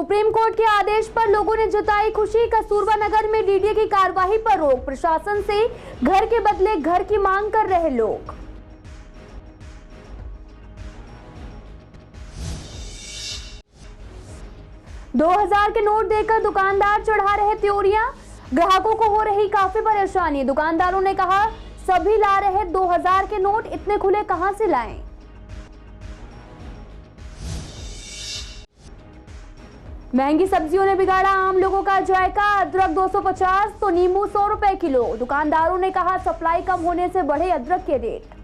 Supreme court के आदेश पर लोगों ने जताई खुशी। कस्तूरबा नगर में डीडीए की कार्रवाई पर रोक, प्रशासन से घर के बदले घर की मांग कर रहे लोग। $2000 के नोट देकर दुकानदार चढ़ा रहे त्योरियां, ग्राहकों को हो रही काफी परेशानी। दुकानदारों ने कहा सभी ला रहे 2000 के नोट, इतने खुले कहां से लाएं। महंगी सब्जियों ने बिगाड़ा आम लोगों का जायका। अदरक 250 तो नींबू 100 रुपए किलो। दुकानदारों ने कहा सप्लाई कम होने से बढ़े अदरक के रेट।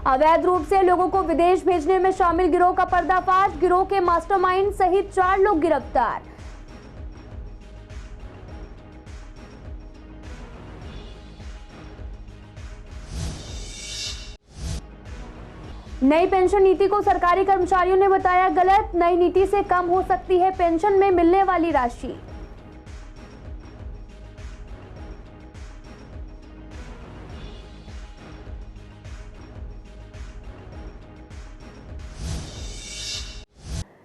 अवैध रूप से लोगों को विदेश भेजने में शामिल गिरोह का पर्दाफाश। गिरोह के मास्टरमाइंड सहित 4 लोग गिरफ्तार। नई पेंशन नीति को सरकारी कर्मचारियों ने बताया गलत। नई नीति से कम हो सकती है पेंशन में मिलने वाली राशि।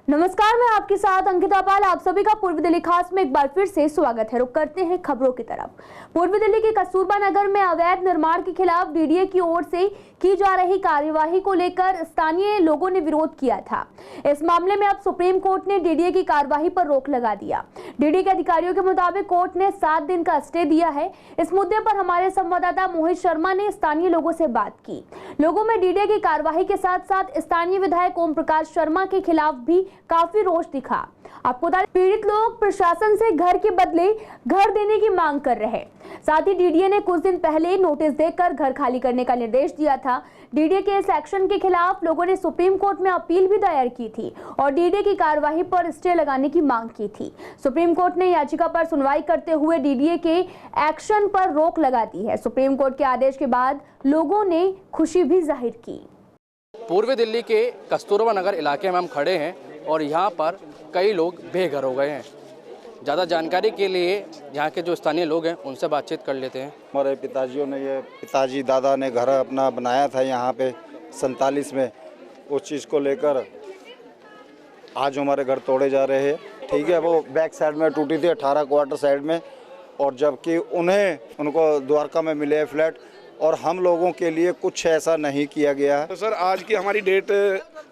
नमस्कार, मैं आपके साथ अंकिता पाल। आप सभी का पूर्व दिल्ली खास में एक बार फिर से स्वागत है। रुक करते हैं खबरों की तरफ। पूर्व दिल्ली के कस्तूरबा नगर में अवैध निर्माण के खिलाफ डीडीए की ओर से की जा रही कार्यवाही को लेकर स्थानीय लोगों ने विरोध किया था। इस मामले में अब सुप्रीम कोर्ट ने डीडीए की कार्यवाही पर रोक लगा दिया। डीडीए के अधिकारियों के मुताबिक कोर्ट ने 7 दिन का स्टे दिया है। इस मुद्दे पर हमारे संवाददाता मोहित शर्मा ने स्थानीय लोगों से बात की। लोगों में डीडीए की कार्यवाही के साथ साथ स्थानीय विधायक ओम प्रकाश शर्मा के खिलाफ भी काफी रोष दिखा। आपको बता दें, पीड़ित लोग प्रशासन से घर के बदले घर देने की मांग कर रहे हैं। साथ ही डीडीए ने कुछ दिन पहले नोटिस देकर घर खाली करने का निर्देश दिया था। डीडीए के इस एक्शन के खिलाफ लोगों ने सुप्रीम कोर्ट में अपील भी दायर की थी और डीडीए की कार्यवाही पर स्टे लगाने की मांग की थी। सुप्रीम कोर्ट ने याचिका पर सुनवाई करते हुए डीडीए के एक्शन पर रोक लगा दी है। सुप्रीम कोर्ट के आदेश के बाद लोगों ने खुशी भी जाहिर की। पूर्वी दिल्ली के कस्तूरबा नगर इलाके में हम खड़े हैं और यहाँ पर कई लोग बेघर हो गए हैं। ज़्यादा जानकारी के लिए यहाँ के जो स्थानीय लोग हैं उनसे बातचीत कर लेते हैं। हमारे पिताजी दादा ने घर अपना बनाया था यहाँ पे 47 में। उस चीज़ को लेकर आज हमारे घर तोड़े जा रहे हैं। ठीक है, वो बैक साइड में टूटी थी 18 क्वार्टर साइड में, और जबकि उनको द्वारका में मिले हैं फ्लैट, और हम लोगों के लिए कुछ ऐसा नहीं किया गया है। तो सर आज की हमारी डेट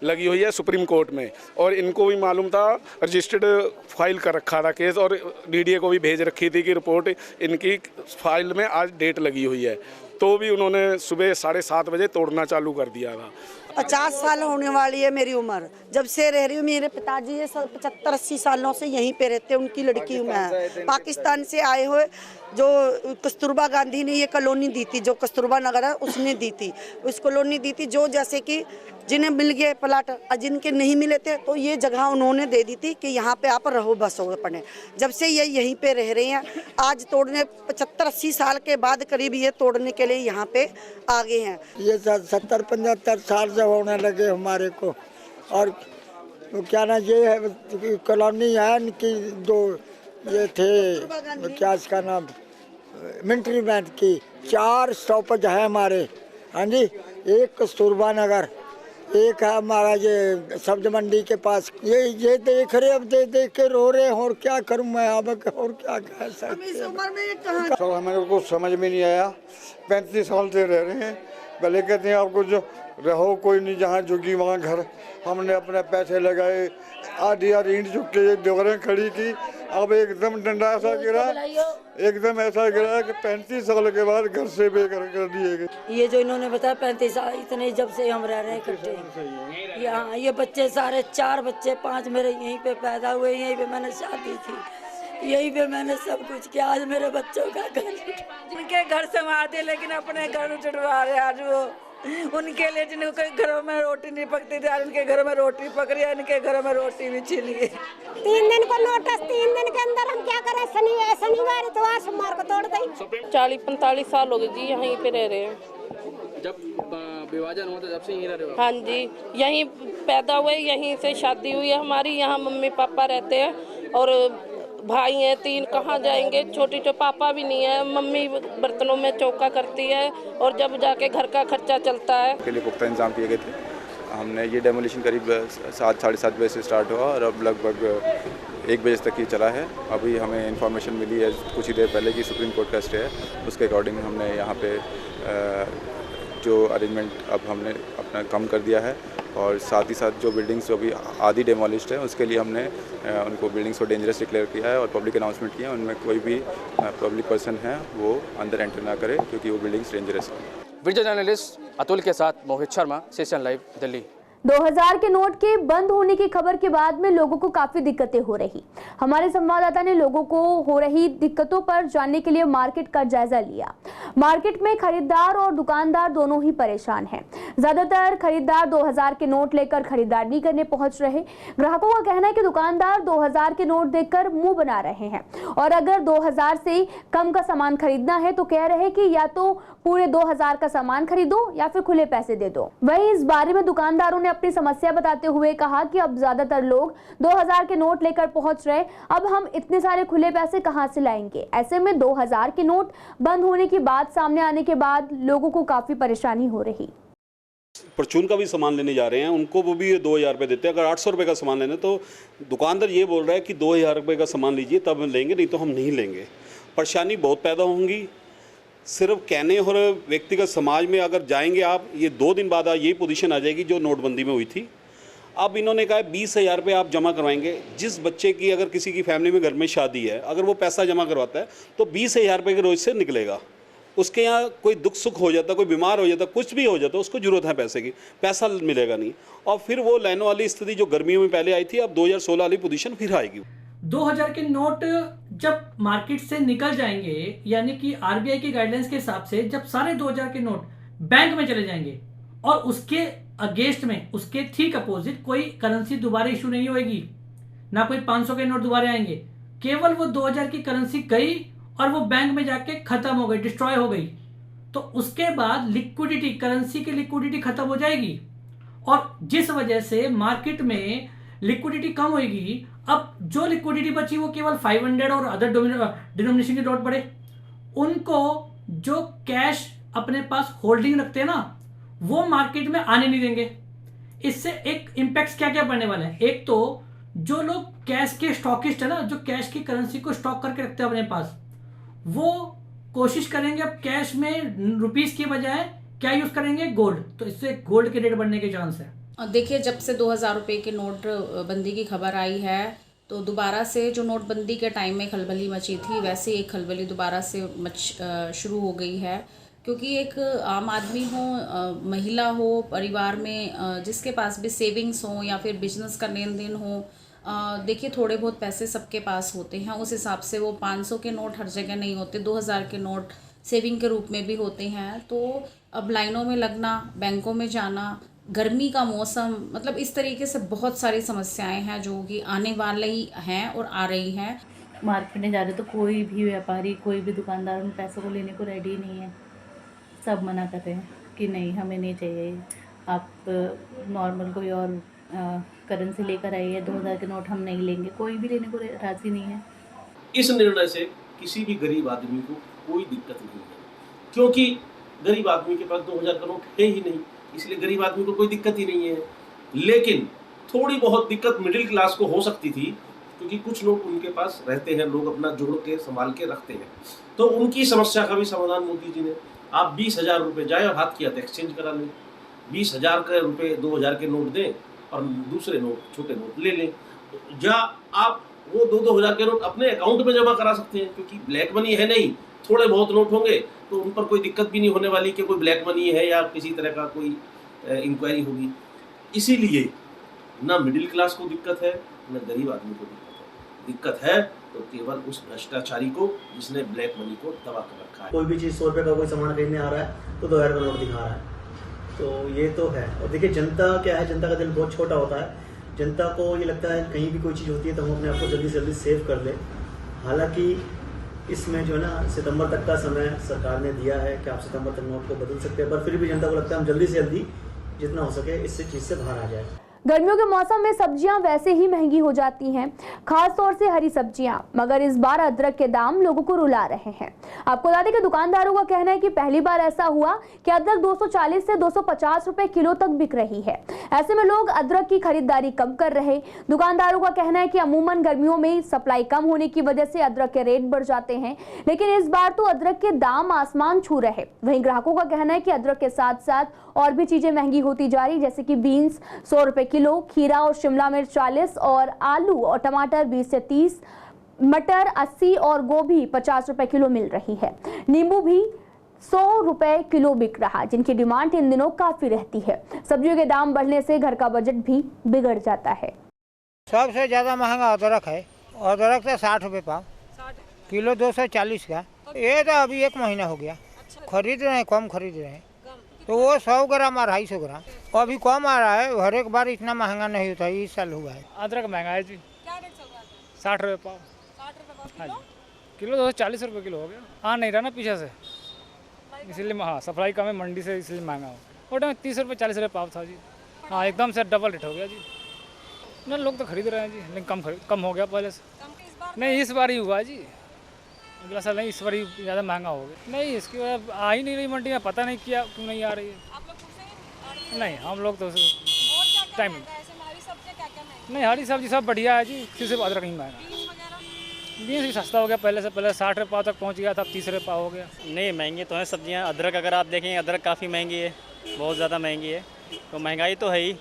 लगी हुई है सुप्रीम कोर्ट में, और इनको भी मालूम था, रजिस्टर्ड फाइल कर रखा था केस, और डीडीए को भी भेज रखी थी कि रिपोर्ट इनकी फाइल में आज डेट लगी हुई है, तो भी उन्होंने सुबह 7:30 बजे तोड़ना चालू कर दिया था। 50 साल होने वाली है मेरी उम्र, जब से रह रही हूँ। मेरे पिताजी ये 75-80 सालों से यहीं पे रहते हैं। उनकी लड़की हूँ मैं। पाकिस्तान से आए हुए जो कस्तूरबा गांधी ने ये कॉलोनी दी थी, जो कस्तूरबा नगर है उसने दी थी, उस कॉलोनी दी थी, जो जैसे कि जिन्हें मिल गए प्लाट और जिनके नहीं मिले थे तो ये जगह उन्होंने दे दी थी कि यहाँ पे आप रहो बस हो अपने। जब से ये यहीं पे रह रहे हैं, आज तोड़ने 75-80 साल के बाद करीब ये तोड़ने के लिए यहाँ पे आ गए हैं। ये 70-75 साल से होने लगे हमारे को। और तो क्या ना, ये है कॉलोनी है इनकी, जो ये थे क्या इसका नाम, मिलिट्री मैन की 4 स्टॉपेज है हमारे। हाँ जी, एक कस्तूरबा नगर, एक है हमारा ये सब्जी मंडी के पास। ये देख रहे, अब देख के रो रहे हैं। और क्या करूं मैं अब, और क्या कह सकते हैं। तो हमें कुछ समझ में नहीं आया। 35 साल से रह रहे हैं। पहले कहते हैं आपको जो रहो कोई नहीं, जहाँ झुकी वहाँ घर। हमने अपने पैसे लगाए, आधी ईंट झुक के दीवारें खड़ी की। अब एकदम डंडा ऐसा गिरा, एकदम ऐसा गिरा कि 35 साल के बाद घर से बेघर कर दिए गए। ये जो इन्होंने बताया 35 साल, इतने जब से हम रह रहे हैं इकट्ठे। यहाँ ये बच्चे सारे 4 बच्चे 5 मेरे यहीं पे पैदा हुए, यहीं पे मैंने शादी की, यहीं पे मैंने सब कुछ किया। आज मेरे बच्चों का घर, उनके घर से मार दिए, लेकिन अपने घर उठवा रहे। आज वो उनके लिए जिनके घरों में रोटी नहीं पकती थी, आज उनके घरों में रोटी पक रही है, इनके घरों में रोटी भी छिल गई। 3 दिन को नोटिस, 3 दिन के अंदर हम क्या करें। शनिवार तो आज सोमवार को तोड़ दें। 40-45 साल हो गए जी, यहीं पे रह रहे हैं। जब विभाजन हुआ था जब से यहीं रह रहे हो? हाँ जी, यहीं पैदा हुए, यहीं से शादी हुई है हमारी। यहाँ मम्मी पापा रहते हैं और भाई हैं 3, कहाँ जाएंगे। छोटी जो पापा भी नहीं है, मम्मी बर्तनों में चौका करती है और जब जाके घर का खर्चा चलता है। के लिए पुख्ता इंतजाम किए गए थे। हमने ये डेमोलिशन करीब 7 साढ़े 7 बजे से स्टार्ट हुआ और अब लगभग 1 बजे तक ही चला है। अभी हमें इंफॉर्मेशन मिली है कुछ ही देर पहले कि सुप्रीम कोर्ट का स्टे है, उसके अकॉर्डिंग हमने यहाँ पे जो अरेंजमेंट अब हमने अपना कम कर दिया है और साथ ही साथ जो बिल्डिंग्स जो अभी आधी डेमोलिश्ड है उसके लिए हमने उनको बिल्डिंग्स को डेंजरस डिक्लेयर किया है और पब्लिक अनाउंसमेंट किया है उनमें कोई भी पब्लिक पर्सन है वो अंदर एंटर ना करे क्योंकि वो बिल्डिंग्स डेंजरस है। वीडियो जर्नलिस्ट अतुल के साथ मोहित शर्मा, सेशन लाइव, दिल्ली। 2000 के नोट के बंद होने की खबर के बाद में लोगों को काफी दिक्कतें हो रही। हमारे संवाददाता ने लोगों को हो रही दिक्कतों पर जानने के लिए मार्केट का जायजा लिया। मार्केट में खरीदार और दुकानदार दोनों ही परेशान हैं। ज्यादातर खरीदार 2000 के नोट लेकर खरीदारी करने पहुंच रहे। ग्राहकों का कहना है कि दुकानदार 2000 के नोट देखकर मुंह बना रहे हैं और अगर 2000 से कम का सामान खरीदना है तो कह रहे कि या तो पूरे 2000 का सामान खरीदो या फिर खुले पैसे दे दो। वहीं इस बारे में दुकानदारों ने अपनी समस्या बताते हुए कहा कि अब ज्यादातर लोग 2000 के नोट लेकर पहुंच रहे, अब हम इतने सारे खुले पैसे कहां से लाएंगे। ऐसे में 2000 के नोट बंद होने की बात सामने आने के बाद लोगों को काफी परेशानी हो रही। परचून का भी सामान लेने जा रहे हैं, उनको वो भी 2000 रुपये देते हैं। अगर 800 रुपये का सामान लेना तो दुकानदार ये बोल रहा है कि 2000 रुपये का सामान लीजिए तब हम लेंगे, नहीं तो हम नहीं लेंगे। परेशानी बहुत पैदा होंगी। सिर्फ कहने और व्यक्तिगत समाज में अगर जाएंगे आप, ये 2 दिन बाद यही पोजीशन आ जाएगी जो नोटबंदी में हुई थी। अब इन्होंने कहा 20,000 रुपये आप जमा करवाएंगे। जिस बच्चे की अगर किसी की फैमिली में घर में शादी है, अगर वो पैसा जमा करवाता है तो 20,000 रुपये के रोज से निकलेगा। उसके यहाँ कोई दुख सुख हो जाता, कोई बीमार हो जाता, कुछ भी हो जाता, उसको ज़रूरत है पैसे की, पैसा मिलेगा नहीं। और फिर वो लाइनों वाली स्थिति जो गर्मियों में पहले आई थी, अब 2016 वाली पोजीशन फिर आएगी। 2000 के नोट जब मार्केट से निकल जाएंगे, यानी कि आरबीआई की गाइडलाइंस के हिसाब से जब सारे 2000 के नोट बैंक में चले जाएंगे और उसके अगेंस्ट में, उसके ठीक अपोजिट कोई करेंसी दोबारा इशू नहीं होगी, ना कोई 500 के नोट दोबारा आएंगे। केवल वो 2000 की करेंसी गई और वो बैंक में जाके खत्म हो गई, डिस्ट्रॉय हो गई, तो उसके बाद लिक्विडिटी, करेंसी की लिक्विडिटी खत्म हो जाएगी और जिस वजह से मार्केट में लिक्विडिटी कम होगी। अब जो लिक्विडिटी बची वो केवल 500 और अदर डिनोमिनेशन के नोट पड़े, उनको जो कैश अपने पास होल्डिंग रखते हैं ना, वो मार्केट में आने नहीं देंगे। इससे एक इम्पैक्ट क्या क्या पड़ने वाले हैं। एक तो जो लोग कैश के स्टॉकिस्ट है ना, जो कैश की करेंसी को स्टॉक करके रखते हैं अपने पास, वो कोशिश करेंगे अब कैश में रुपीस की बजाय क्या यूज करेंगे, गोल्ड। तो इससे गोल्ड के रेट बढ़ने के चांस है। देखिए, जब से 2000 रुपये की नोट बंदी की खबर आई है तो दोबारा से जो नोटबंदी के टाइम में खलबली मची थी, वैसे एक खलबली दोबारा से शुरू हो गई है। क्योंकि एक आम आदमी हो, महिला हो, परिवार में जिसके पास भी सेविंग्स हो या फिर बिजनेस का लेन देन हो, देखिए थोड़े बहुत पैसे सबके पास होते हैं। उस हिसाब से वो 500 के नोट हर जगह नहीं होते, 2000 के नोट सेविंग के रूप में भी होते हैं। तो अब लाइनों में लगना, बैंकों में जाना, गर्मी का मौसम, मतलब इस तरीके से बहुत सारी समस्याएं हैं जो कि आने वाले ही हैं और आ रही हैं। मार्केट में जा रहे तो कोई भी व्यापारी, कोई भी दुकानदार उन पैसों को लेने को रेडी नहीं है। सब मना कर रहे हैं कि नहीं, हमें नहीं चाहिए, आप नॉर्मल कोई और करेंसी लेकर आइए, 2000 के नोट हम नहीं लेंगे। कोई भी लेने को राजी नहीं है। इस निर्णय से किसी भी गरीब आदमी को कोई दिक्कत नहीं है, क्योंकि गरीब आदमी के पास 2000 का नोट है ही नहीं, इसलिए गरीब आदमी को कोई दिक्कत ही नहीं है। लेकिन थोड़ी बहुत दिक्कत मिडिल क्लास को हो सकती थी, क्योंकि कुछ लोग उनके पास रहते हैं, लोग अपना जोड़ के संभाल के रखते हैं, तो उनकी समस्या का भी समाधान मोदी जी ने, आप 20,000 रुपये जाए और हाथ किया तो एक्सचेंज करा लें, 20,000 के रुपये 2000 के नोट दें और दूसरे नोट, छोटे नोट ले लें, या आप वो 2-2000 के नोट अपने अकाउंट में जमा करा सकते हैं, क्योंकि ब्लैक मनी है नहीं, थोड़े बहुत नोट होंगे तो उन पर कोई दिक्कत भी नहीं होने वाली कि कोई ब्लैक मनी है या किसी तरह का कोई इंक्वायरी होगी। इसीलिए ना मिडिल क्लास को दिक्कत है, ना गरीब आदमी को दिक्कत है तो केवल उस भ्रष्टाचारी को जिसने ब्लैक मनी को दबा कर रखा है। कोई भी चीज़ 100 रुपये का कोई सामान खरीदने आ रहा है तो 2000 का नोट दिखा रहा है, तो ये तो है। और देखिए जनता क्या है, जनता का दिल बहुत छोटा होता है। जनता को ये लगता है कहीं भी कोई चीज़ होती है तो हम अपने आप को जल्दी से जल्दी सेव कर लें। हालांकि इसमें जो है ना, सितंबर तक का समय सरकार ने दिया है कि आप सितंबर तक नोट को बदल सकते हैं, पर फिर भी जनता को लगता है हम जल्दी से जल्दी जितना हो सके इससे चीज़ से बाहर आ जाए। गर्मियों के मौसम में सब्जियां वैसे ही महंगी हो जाती हैं, खास तौर से हरी सब्जियां, मगर इस बार अदरक के दाम लोगों को रुला रहे हैं। आपको बता दें कि दुकानदारों का कहना है कि पहली बार ऐसा हुआ कि अदरक 240 से 250 रुपए किलो तक बिक रही है। ऐसे में लोग अदरक की खरीदारी कम कर रहे। दुकानदारों का कहना है कि अमूमन गर्मियों में सप्लाई कम होने की वजह से अदरक के रेट बढ़ जाते हैं, लेकिन इस बार तो अदरक के दाम आसमान छू रहे। वहीं ग्राहकों का कहना है कि अदरक के साथ साथ और भी चीजें महंगी होती जा रही, जैसे कि बीन्स 100 रुपए किलो, खीरा और शिमला मिर्च 40 और आलू और टमाटर 20 से 30, मटर 80 और गोभी 50 रुपए किलो मिल रही है। नींबू भी 100 रुपए किलो बिक रहा, जिनकी डिमांड इन दिनों काफी रहती है। सब्जियों के दाम बढ़ने से घर का बजट भी बिगड़ जाता है। सबसे ज्यादा महंगा अदरक है। अदरक तो 60 रुपए पाव, किलो 240 का। ये तो अभी 1 महीना हो गया। खरीद रहे हैं, कम खरीद रहे हैं, तो वो 100 ग्राम और 250 ग्राम अभी कम आ रहा है। हर एक बार इतना महंगा नहीं होता, इस साल हुआ है। अदरक महंगा है जी। क्या रेट चल रहा है? 60 रुपये पाव। 60 रुपये पाव हाँ किलो? जी, किलो 240 रुपये किलो हो गया। हाँ नहीं रहा ना पीछे से, इसलिए हाँ सप्लाई कम है मंडी से, इसलिए महंगा हो। वो टाइम 30 रुपये 40 रुपये पाव था जी। हाँ एकदम से डबल रेट हो गया जी। ना लोग तो खरीद रहे हैं जी, लेकिन कम हो गया पहले से। नहीं इस बार ही हुआ है जी, अगला साल नहीं, इस बार ही ज़्यादा महंगा हो गया। नहीं इसकी वजह आ ही नहीं रही मंडी में, पता नहीं क्या क्यों नहीं आ रही है। आप लोग पूछेंगे? नहीं हम लोग तो और क्या टाइम महंगा है? ऐसे में हरी सब्जियां क्या क्या महंगी? नहीं, हरी सब्जी सब बढ़िया है जी, सिर्फ अदरक नहीं महंगा। बीन्स वगैरह? बीन्स भी सस्ता हो गया, पहले से पहले 60 रुपये पाव तक पहुंच गया था, अब 30 रुपये पाव हो गया। नहीं महंगी तो है सब्जियां। अदरक अगर आप देखेंगे, अदरक काफ़ी महंगी है, बहुत ज़्यादा महंगी है। तो महंगाई तो है ही।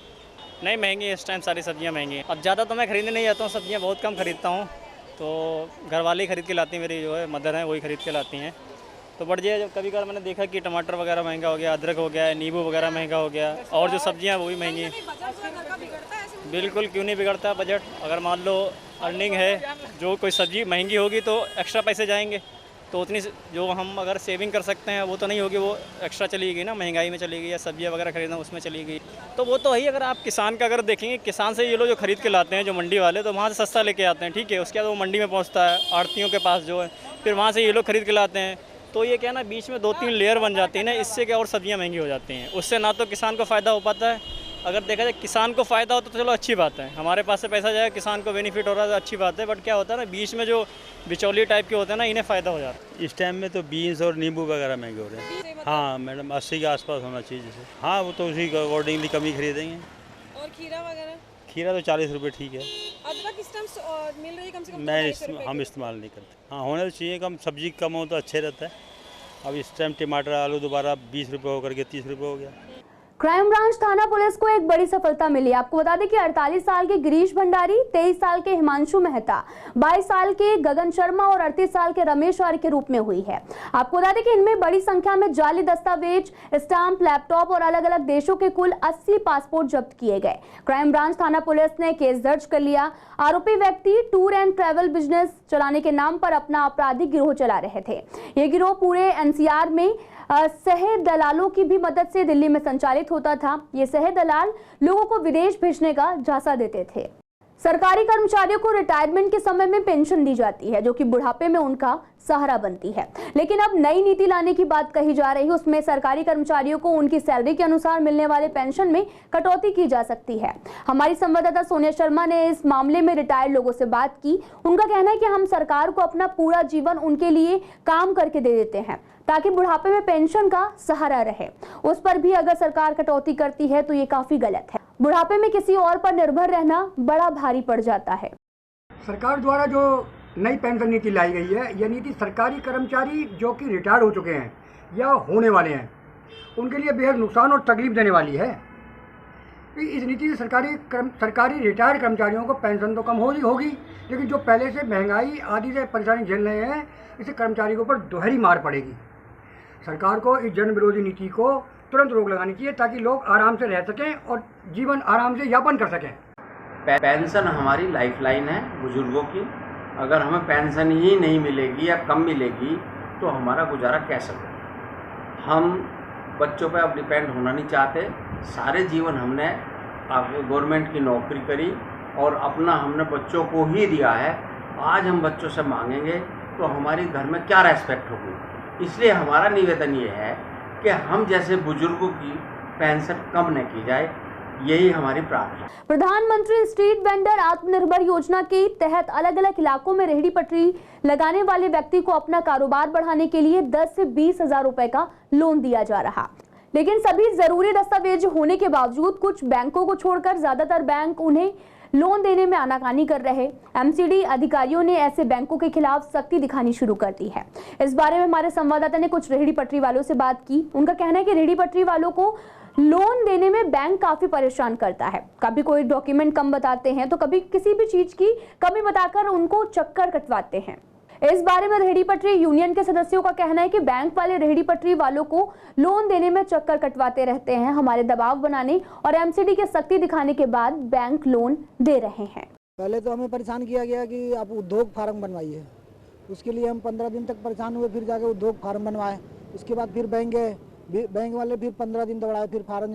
नहीं महंगी है, इस टाइम सारी सब्जियां महंगी हैं। अब ज़्यादा तो मैं खरीदने नहीं जाता हूँ, सब्जियां बहुत कम खरीदता हूँ, तो घर वाले ही खरीद के लाती हैं, मेरी जो है मदर हैं वही खरीद के लाती हैं। तो बढ़ जाए, जब कभी कभार मैंने देखा कि टमाटर वगैरह महंगा हो गया, अदरक हो गया, नींबू वगैरह महंगा हो गया, और जो सब्जियां वो भी महंगी हैं। बिल्कुल क्यों नहीं बिगड़ता है बजट। अगर मान लो अर्निंग है, जो कोई सब्जी महंगी होगी तो एक्स्ट्रा पैसे जाएंगे, तो उतनी जो हम अगर सेविंग कर सकते हैं वो तो नहीं होगी, वो एक्स्ट्रा चली गई ना, महंगाई में चली गई, या सब्जियां वगैरह खरीदना उसमें चली गई। तो वो तो है ही। अगर आप किसान का अगर देखेंगे, किसान से ये लोग जो खरीद के लाते हैं, जो मंडी वाले, तो वहाँ से सस्ता लेके आते हैं, ठीक है। उसके बाद वो मंडी में पहुँचता है आड़तियों के पास जो है, फिर वहाँ से ये लोग खरीद के लाते हैं। तो ये क्या ना, बीच में 2-3 लेयर बन जाती है ना, इससे क्या और सब्जियाँ महंगी हो जाती हैं। उससे ना तो किसान को फ़ायदा हो पाता है। अगर देखा जाए किसान को फ़ायदा हो तो चलो अच्छी बात है, हमारे पास से पैसा जाए, किसान को बेनिफिट हो रहा है तो अच्छी बात है। बट क्या होता है ना, बीच में जो बिचौली टाइप के होते हैं ना, इन्हें फ़ायदा हो जाता है। इस टाइम में तो बीन्स और नींबू वगैरह महंगे हो रहे हैं। हाँ मैडम, 80 के आसपास होना चाहिए जैसे। हाँ वो तो उसी के अकॉर्डिंगली कम ही खरीदेंगे। और खीरा वगैरह? खीरा तो 40 रुपये ठीक है। अदरक इस टाइम मिल रही है कम से कम? हम इस्तेमाल नहीं करते। हाँ होना तो चाहिए, कम सब्जी कम हो तो अच्छे रहता है। अब इस टाइम टमाटर आलू दोबारा 20 रुपये होकर के 30 रुपये हो गया। क्राइम ब्रांच थाना पुलिस को एक बड़ी सफलता मिली। आपको बता दें कि 48 साल के गिरीश भंडारी, 23 साल के हिमांशु मेहता, 22 साल के गगन शर्मा और 38 साल के रमेश आर्य के रूप में हुई है। आपको बता दें कि इनमें बड़ी संख्या में जाली दस्तावेज, स्टाम्प, लैपटॉप और अलग अलग देशों के कुल 80 पासपोर्ट जब्त किए गए। क्राइम ब्रांच थाना पुलिस ने केस दर्ज कर लिया। आरोपी व्यक्ति टूर एंड ट्रैवल बिजनेस चलाने के नाम पर अपना आपराधिक गिरोह चला रहे थे। ये गिरोह पूरे एनसीआर में शहर दलालों की भी मदद से दिल्ली में संचालित होता था। ये शहर दलाल लोगों को विदेश भेजने का झांसा देते थे। सरकारी कर्मचारियों को रिटायरमेंट के समय में पेंशन दी जाती है, जो कि बुढ़ापे में उनका सहारा बनती है। लेकिन अब नई नीति लाने की बात कही जा रही है। उसमें सरकारी कर्मचारियों को उनकी सैलरी के अनुसार मिलने वाले पेंशन में कटौती की जा सकती है। हमारी संवाददाता सोनिया शर्मा ने इस मामले में रिटायर्ड लोगों से बात की। उनका कहना है कि हम सरकार को अपना पूरा जीवन उनके लिए काम करके दे देते हैं, ताकि बुढ़ापे में पेंशन का सहारा रहे। उस पर भी अगर सरकार कटौती करती है तो ये काफी गलत है। बुढ़ापे में किसी और पर निर्भर रहना बड़ा भारी पड़ जाता है। सरकार द्वारा जो नई पेंशन नीति लाई गई है, यह नीति सरकारी कर्मचारी जो कि रिटायर्ड हो चुके हैं या होने वाले हैं, उनके लिए बेहद नुकसान और तकलीफ देने वाली है। इस नीति से सरकारी रिटायर्ड कर्मचारियों को पेंशन तो कम होगी, लेकिन जो पहले से महंगाई आदि से परेशानी झेल रहे हैं, इससे कर्मचारियों के ऊपर दोहरी मार पड़ेगी। सरकार को इस जन विरोधी नीति को तुरंत रोक लगानी चाहिए, ताकि लोग आराम से रह सकें और जीवन आराम से यापन कर सकें। पेंशन हमारी लाइफलाइन है बुजुर्गों की। अगर हमें पेंशन ही नहीं मिलेगी या कम मिलेगी तो हमारा गुजारा कैसे होगा। हम बच्चों पर अब डिपेंड होना नहीं चाहते। सारे जीवन हमने गवर्नमेंट की नौकरी करी और अपना हमने बच्चों को ही दिया है। आज हम बच्चों से मांगेंगे तो हमारी घर में क्या रेस्पेक्ट होगी। इसलिए हमारा निवेदन ये है कि हम जैसे बुजुर्गों की पेंशन कम न की जाए। यही हमारी प्रार्थना। प्रधानमंत्री स्ट्रीट वेंडर आत्मनिर्भर योजना के तहत अलग अलग इलाकों में रेहड़ी पटरी लगाने वाले व्यक्ति को अपना कारोबार बढ़ाने के लिए 10 से 20 हजार रुपए का लोन दिया जा रहा, लेकिन सभी जरूरी दस्तावेज होने के बावजूद कुछ बैंकों को छोड़कर ज्यादातर बैंक उन्हें लोन देने में आनाकानी कर रहे। एमसीडी अधिकारियों ने ऐसे बैंकों के खिलाफ सख्ती दिखानी शुरू कर दी है। इस बारे में हमारे संवाददाता ने कुछ रेहड़ी पटरी वालों से बात की। उनका कहना है कि रेहड़ी पटरी वालों को लोन देने में बैंक काफी परेशान करता है। कभी कोई डॉक्यूमेंट कम बताते हैं तो कभी किसी भी चीज की कमी बताकर उनको चक्कर कटवाते हैं। इस बारे में रेहड़ी पटरी यूनियन के सदस्यों का कहना है कि बैंक वाले रेहड़ी पटरी वालों को लोन देने में चक्कर कटवाते रहते हैं। हमारे दबाव बनाने और एमसीडी के सख्ती दिखाने के बाद बैंक लोन दे रहे हैं। पहले तो हमें परेशान किया गया कि आप उद्योग फार्म बनवाइए, उसके लिए हम 15 दिन तक परेशान हुए, फिर जाके उद्योग फार्म बनवाए। उसके बाद फिर बैंक गए, बैंक वाले फिर 15 दिन दौड़ाए, फिर फार्म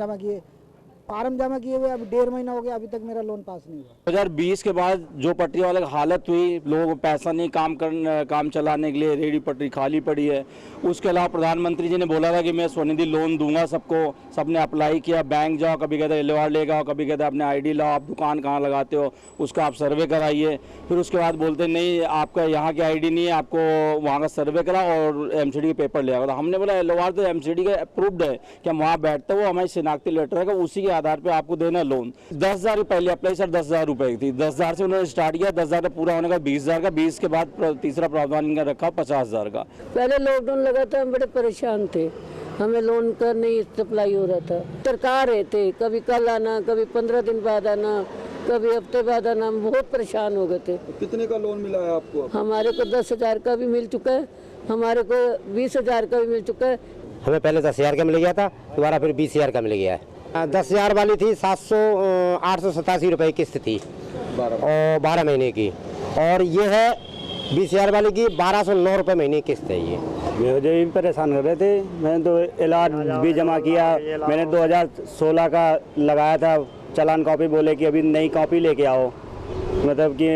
जमा किए हुए अब 1.5 महीना हो गया, अभी तक मेरा लोन पास नहीं हुआ। 2020 के बाद जो पटरी वाले की हालत हुई, लोगों को पैसा नहीं काम चलाने के लिए रेहड़ी पटरी खाली पड़ी है। उसके अलावा प्रधानमंत्री जी ने बोला था कि मैं स्वनिधि लोन दूंगा सबको, सबने अप्लाई किया। बैंक जाओ, कभी कहते LOR लेके आओ, कभी कहते अपने ID लाओ, आप दुकान कहाँ लगाते हो उसका आप सर्वे कराइए। फिर उसके बाद बोलते नहीं आपका यहाँ की ID नहीं है, आपको वहाँ का सर्वे कराओ और MCD के पेपर ले आओ। हमने बोला LOR तो MCD का अप्रूव्ड है कि हम वहाँ बैठते हो, हमारी शिनाख्ती लेटर है, उसी के आधार पे आपको देना लोन। 10,000 पहले अप्लाई सर 10,000 रुपए की थी, 10,000 से उन्होंने स्टार्ट किया, 10,000 का पूरा होने का 20,000 का, 20 के बाद तीसरा प्रावधान इनका रखा 50,000 का। पहले लॉकडाउन लगा था, हम बड़े परेशान थे, हमें लोन का नहीं सप्लाई हो रहा था। सरकार रहते कभी कल आना, कभी 15 दिन बाद आना, कभी हफ्ते बाद आना, हम बहुत परेशान हो गए थे। कितने का लोन मिला है आपको? हमारे को 10,000 का भी मिल चुका है, हमारे को 20,000 का भी मिल चुका है। हमें पहले 10,000 का मिल गया था, दोबारा फिर 20,000 का मिल गया है। 10,000 वाली थी 887 रुपए की किस्त थी और 12 महीने की, और ये है 20,000 वाली की 1,209 रुपए महीने की किस्त है। ये मुझे भी परेशान कर रहे थे, मैंने तो इलाज भी जमा किया, मैंने 2016 का लगाया था चालान कॉपी, बोले कि अभी नई कॉपी लेके आओ, मतलब कि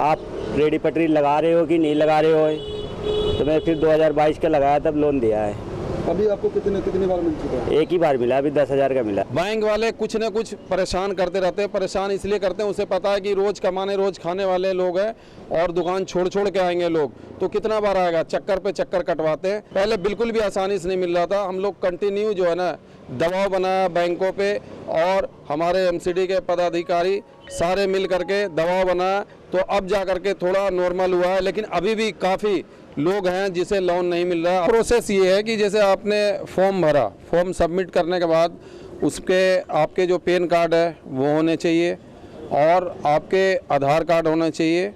आप रेहड़ी पटरी लगा रहे हो कि नहीं लगा रहे हो। तो मैं फिर 2022 का लगाया, तब लोन दिया है। अभी आपको कितनी बार मिल चुका है? एक ही बार मिला, अभी 10,000 का मिला। बैंक वाले कुछ न कुछ परेशान करते रहते हैं। परेशान इसलिए करते हैं, उसे पता है कि रोज कमाने रोज खाने वाले लोग हैं और दुकान छोड़ के आएंगे लोग, तो कितना बार आएगा, चक्कर पे चक्कर कटवाते हैं। पहले बिल्कुल भी आसानी से नहीं मिल रहा था, हम लोग कंटिन्यू जो है ना दबाव बनाया बैंकों पे, और हमारे MCD के पदाधिकारी सारे मिल करके दबाव बनाया, तो अब जा करके थोड़ा नॉर्मल हुआ है। लेकिन अभी भी काफ़ी लोग हैं जिसे लोन नहीं मिल रहा। प्रोसेस ये है कि जैसे आपने फॉर्म भरा, फॉर्म सबमिट करने के बाद उसके आपके जो पैन कार्ड है वो होने चाहिए और आपके आधार कार्ड होना चाहिए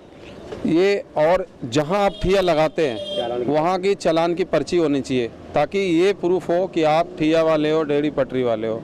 ये, और जहां आप ठिया लगाते हैं वहां की चालान की पर्ची होनी चाहिए, ताकि ये प्रूफ हो कि आप ठिया वाले हो, रेहड़ी पटरी वाले हो।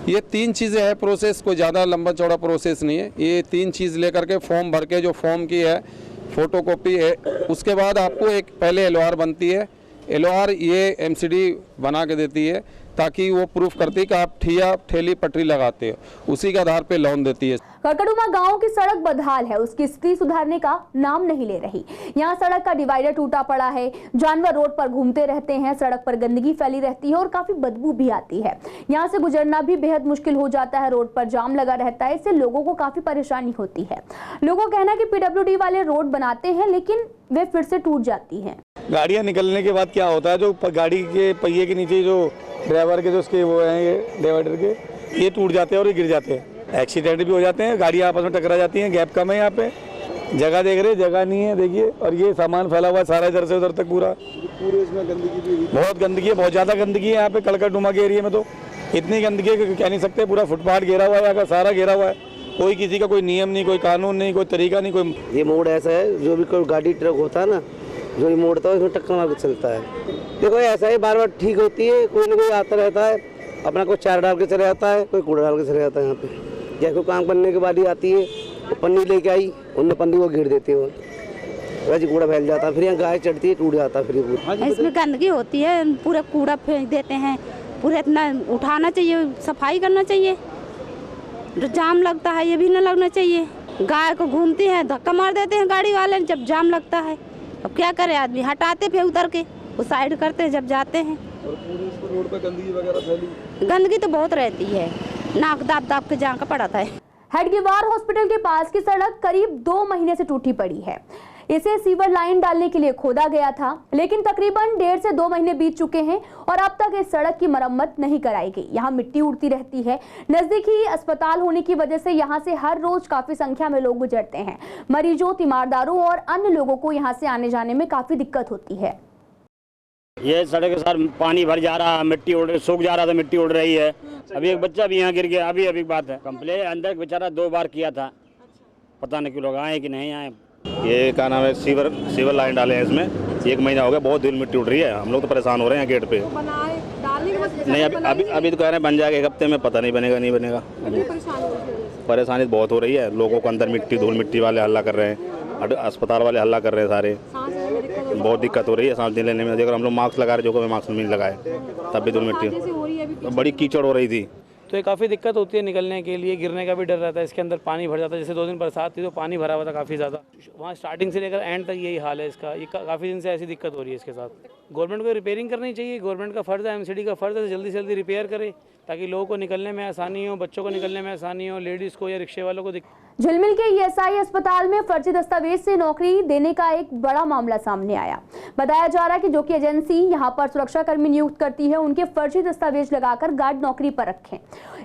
ये 3 चीज़ें हैं। प्रोसेस कोई ज़्यादा लंबा चौड़ा प्रोसेस नहीं है। ये 3 चीज़ लेकर के फॉर्म भर के, जो फॉर्म की है फोटोकॉपी है, उसके बाद आपको एक पहले LOR बनती है। LOR ये MCD बना के देती है, ताकि वो प्रूफ करती है कि आप ठिया ठेली पटरी लगाते हो, उसी के आधार पे लोन देती है। कड़कड़ुमा गांव की सड़क बदहाल है, उसकी स्थिति सुधारने का नाम नहीं ले रही। यहाँ सड़क का डिवाइडर टूटा पड़ा है, जानवर रोड पर घूमते रहते हैं, सड़क पर गंदगी फैली रहती है और काफी बदबू भी आती है। यहाँ से गुजरना भी बेहद मुश्किल हो जाता है, रोड पर जाम लगा रहता है, इससे लोगों को काफी परेशानी होती है। लोगों का कहना है कि PWD वाले रोड बनाते हैं लेकिन वे फिर से टूट जाती है। गाड़ियाँ निकलने के बाद क्या होता है, जो गाड़ी के पहिए के नीचे जो ड्राइवर के जो उसके वो हैं ये डिवाइडर के, ये टूट जाते हैं और ये गिर जाते हैं, एक्सीडेंट भी हो जाते हैं, गाड़ियाँ आपस में टकरा जाती हैं। गैप कम है यहाँ पे, जगह देख रहे, जगह नहीं है देखिए, और ये सामान फैला हुआ है सारा इधर से उधर तक पूरा इसमें गंदगी भी, बहुत गंदगी है, बहुत ज़्यादा गंदगी है यहाँ पे। कड़कड़ुमा के एरिया में तो इतनी गंदगी है कि कह नहीं सकते। पूरा फुटपाथ घेरा हुआ है, यहाँ का सारा घेरा हुआ है, कोई किसी का कोई नियम नहीं, कोई कानून नहीं, कोई तरीका नहीं। कोई ये मोड़ ऐसा है, जो भी कोई गाड़ी ट्रक होता है ना, जो ये मोड़ता है उसमें टक्कर मार के चलता है। देखो ऐसा ही बार बार ठीक होती है, कोई ना कोई आता रहता है, अपना कोई चार डाल के चले जाता है, कोई कूड़ा डाल के चले जाता है। यहाँ पे जैसे कोई काम करने के बाद ही आती है, तो पन्नी लेके आई, उनने पन्नी को घेर देती है, वैसे कूड़ा फैल जाता है, फिर यहाँ गाय चढ़ती है, टूट जाता है फिर पूरा। इसमें गंदगी होती है, पूरा कूड़ा फेंक देते हैं, पूरा इतना उठाना चाहिए, सफाई करना चाहिए। जो जाम लगता है ये भी न लगना चाहिए। गाय को घूमती है, धक्का मार देते हैं गाड़ी वाले जब जाम लगता है। अब क्या करे आदमी, हटाते फिर उतर के वो साइड करते हैं जब जाते हैं। और पूरे रोड पे गंदगी वगैरह फैली, गंदगी तो बहुत रहती है, नाक दाब दाब के जान का पड़ा था। हेडगेवार हॉस्पिटल के पास की सड़क करीब 2 महीने से टूटी पड़ी है। इसे सीवर लाइन डालने के लिए खोदा गया था, लेकिन तकरीबन 1.5 से 2 महीने बीत चुके हैं और अब तक इस सड़क की मरम्मत नहीं कराई गई। यहाँ मिट्टी उड़ती रहती है। नजदीकी अस्पताल होने की वजह से यहाँ से हर रोज काफी संख्या में लोग गुजरते हैं। मरीजों, तीमारदारों और अन्य लोगों को यहाँ से आने जाने में काफी दिक्कत होती है। ये सड़क के साथ पानी भर जा रहा है, मिट्टी उड़ सूख जा रहा था, मिट्टी उड़ रही है। अभी एक बच्चा भी यहाँ गिर गया, अभी बात है। कंप्लेन अंदर बेचारा 2 बार किया था, पता नहीं क्यों लोग आए कि नहीं आए। ये क्या नाम है, सीवर लाइन डाले हैं इसमें। 1 महीना हो गया, बहुत धूल मिट्टी उड़ रही है। हम लोग तो परेशान हो रहे हैं गेट पे। नहीं अभी तो कह रहे हैं बन जाएगा 1 हफ्ते में, पता नहीं बनेगा नहीं बनेगा। परेशानी बहुत हो रही है लोगों को। अंदर मिट्टी धूल मिट्टी वाले हल्ला कर रहे हैं, अस्पताल वाले हल्ला कर रहे हैं सारे। बहुत दिक्कत हो रही है सांस लेने में। अगर हम लोग मास्क लगा रहे, जो कि मास्क नहीं लगाए, तब भी धूल मिट्टी, बड़ी कीचड़ हो रही थी। तो ये काफ़ी दिक्कत होती है निकलने के लिए, गिरने का भी डर रहता है। इसके अंदर पानी भर जाता है। जैसे 2 दिन बरसात थी तो पानी भरा हुआ था काफ़ी ज़्यादा। वहाँ स्टार्टिंग से लेकर एंड तक यही हाल है इसका। ये काफ़ी दिन से ऐसी दिक्कत हो रही है इसके साथ। गवर्नमेंट को रिपेयरिंग करनी चाहिए। गवर्नमेंट का फ़र्ज़ है, MCD का फ़र्ज़ है जल्दी से जल्दी रिपेयर करे, ताकि लोगों को निकलने में आसानी हो, बच्चों को निकलने में आसानी हो, लेडीज़ को या रिक्शे वालों को। झिलमिल के ESI अस्पताल में फर्जी दस्तावेज से नौकरी देने का एक बड़ा मामला सामने आया। बताया जा रहा है कि जो कि एजेंसी यहां पर सुरक्षा कर्मी नियुक्त करती है, उनके फर्जी दस्तावेज लगाकर गार्ड नौकरी पर रखें।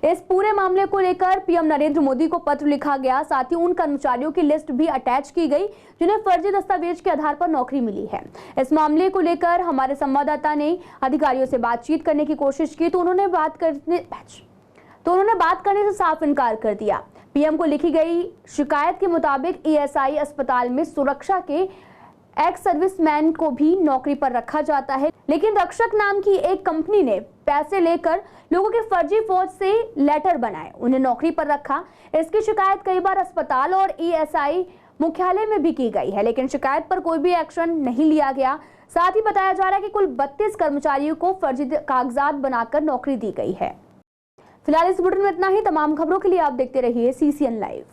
इस पूरे मामले को लेकर PM नरेंद्र मोदी को पत्र लिखा गया। साथ ही उन कर्मचारियों की लिस्ट भी अटैच की गई जिन्हें फर्जी दस्तावेज के आधार पर नौकरी मिली है। इस मामले को लेकर हमारे संवाददाता ने अधिकारियों से बातचीत करने की कोशिश की तो उन्होंने बात करने से साफ इनकार कर दिया। PM को लिखी गई शिकायत के मुताबिक ESI अस्पताल में सुरक्षा के एक्स सर्विसमैन को भी नौकरी पर रखा जाता है, लेकिन रक्षक नाम की एक कंपनी ने पैसे लेकर लोगों के फर्जी फौज से लेटर बनाए, उन्हें नौकरी पर रखा। इसकी शिकायत कई बार अस्पताल और ESI मुख्यालय में भी की गई है, लेकिन शिकायत पर कोई भी एक्शन नहीं लिया गया। साथ ही बताया जा रहा है कि कुल 32 कर्मचारियों को फर्जी कागजात बनाकर नौकरी दी गई है। फिलहाल इस बुलेटिन में इतना ही। तमाम खबरों के लिए आप देखते रहिए CCN लाइव।